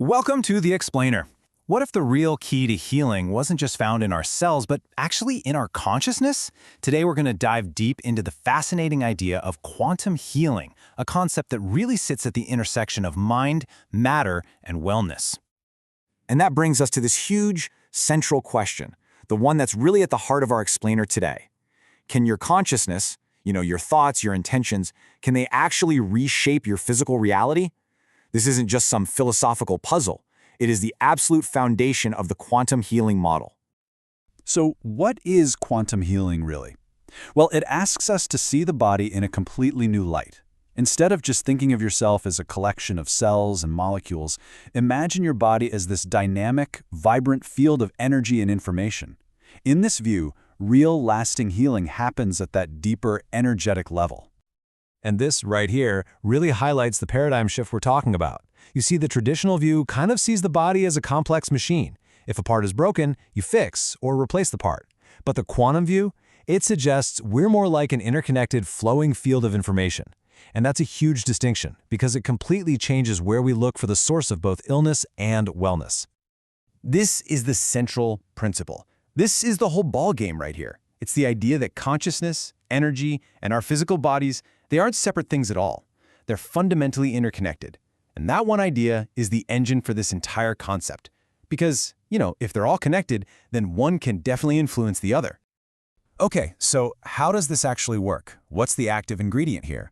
Welcome to The Explainer. What if the real key to healing wasn't just found in our cells, but actually in our consciousness? Today we're going to dive deep into the fascinating idea of quantum healing, a concept that really sits at the intersection of mind, matter, and wellness. And that brings us to this huge, central question, the one that's really at the heart of our explainer today. Can your consciousness, your thoughts, your intentions, can they actually reshape your physical reality? This isn't just some philosophical puzzle. It is the absolute foundation of the quantum healing model. So what is quantum healing really? Well, it asks us to see the body in a completely new light. Instead of just thinking of yourself as a collection of cells and molecules, imagine your body as this dynamic, vibrant field of energy and information. In this view, real lasting healing happens at that deeper energetic level. And this right here really highlights the paradigm shift we're talking about. You see, the traditional view kind of sees the body as a complex machine. If a part is broken, you fix or replace the part. But the quantum view, it suggests we're more like an interconnected, flowing field of information. And that's a huge distinction because it completely changes where we look for the source of both illness and wellness. This is the central principle. This is the whole ball game right here. It's the idea that consciousness, energy, and our physical bodies, they aren't separate things at all. They're fundamentally interconnected. And that one idea is the engine for this entire concept. Because, if they're all connected, then one can definitely influence the other. Okay, so how does this actually work? What's the active ingredient here?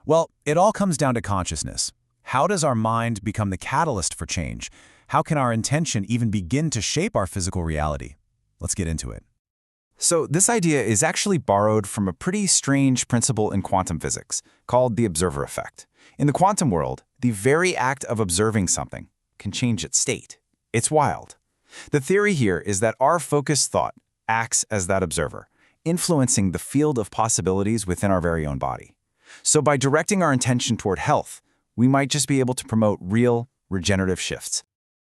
Well, it all comes down to consciousness. How does our mind become the catalyst for change? How can our intention even begin to shape our physical reality? Let's get into it. So this idea is actually borrowed from a pretty strange principle in quantum physics called the observer effect. In the quantum world, the very act of observing something can change its state. It's wild. The theory here is that our focused thought acts as that observer, influencing the field of possibilities within our very own body. So by directing our intention toward health, we might just be able to promote real, regenerative shifts.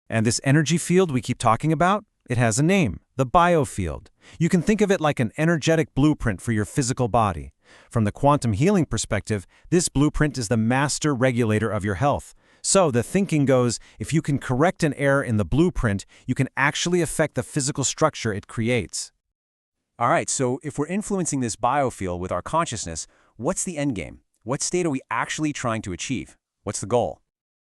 And this energy field we keep talking about, it has a name, the Biofield. You can think of it like an energetic blueprint for your physical body. From the quantum healing perspective, this blueprint is the master regulator of your health. So the thinking goes, if you can correct an error in the blueprint, you can actually affect the physical structure it creates. All right, so if we're influencing this biofield with our consciousness, what's the end game? What state are we actually trying to achieve? What's the goal?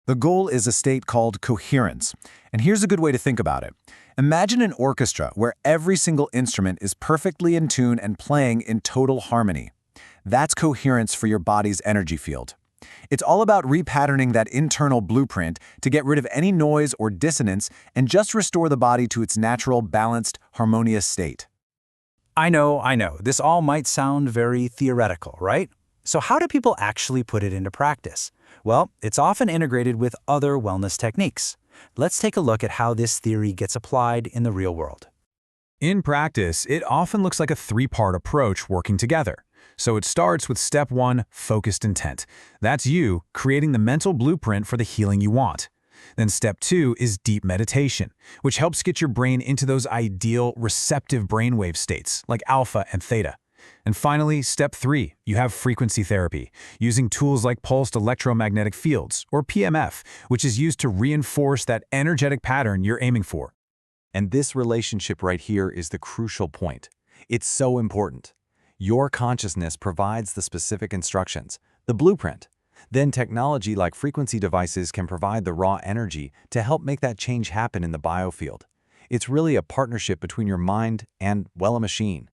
The goal is a state called coherence. And here's a good way to think about it. Imagine an orchestra where every single instrument is perfectly in tune and playing in total harmony. That's coherence for your body's energy field. It's all about repatterning that internal blueprint to get rid of any noise or dissonance and just restore the body to its natural, balanced, harmonious state. I know. This all might sound very theoretical, right? So how do people actually put it into practice? Well, it's often integrated with other wellness techniques. Let's take a look at how this theory gets applied in the real world. In practice, it often looks like a three-part approach working together. So it starts with step 1, focused intent. That's you creating the mental blueprint for the healing you want. Then step 2 is deep meditation, which helps get your brain into those ideal receptive brainwave states like alpha and theta. And finally, step 3, you have frequency therapy, using tools like pulsed electromagnetic fields, or PEMF, which is used to reinforce that energetic pattern you're aiming for. And this relationship right here is the crucial point. It's so important. Your consciousness provides the specific instructions, the blueprint. Then technology like frequency devices can provide the raw energy to help make that change happen in the biofield. It's really a partnership between your mind and, well, a machine.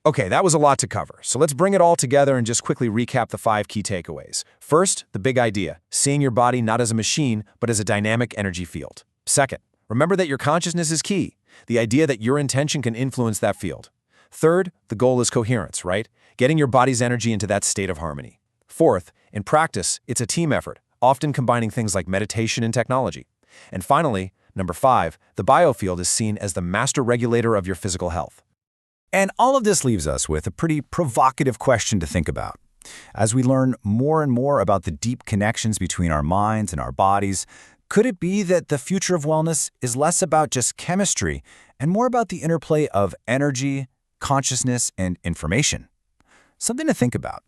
Okay, that was a lot to cover, so let's bring it all together and just quickly recap the 5 key takeaways. First, the big idea, seeing your body not as a machine, but as a dynamic energy field. Second, remember that your consciousness is key, the idea that your intention can influence that field. Third, the goal is coherence, right? Getting your body's energy into that state of harmony. Fourth, in practice, it's a team effort, often combining things like meditation and technology. And finally, number 5, the biofield is seen as the master regulator of your physical health. And all of this leaves us with a pretty provocative question to think about. As we learn more and more about the deep connections between our minds and our bodies, could it be that the future of wellness is less about just chemistry and more about the interplay of energy, consciousness, and information? Something to think about.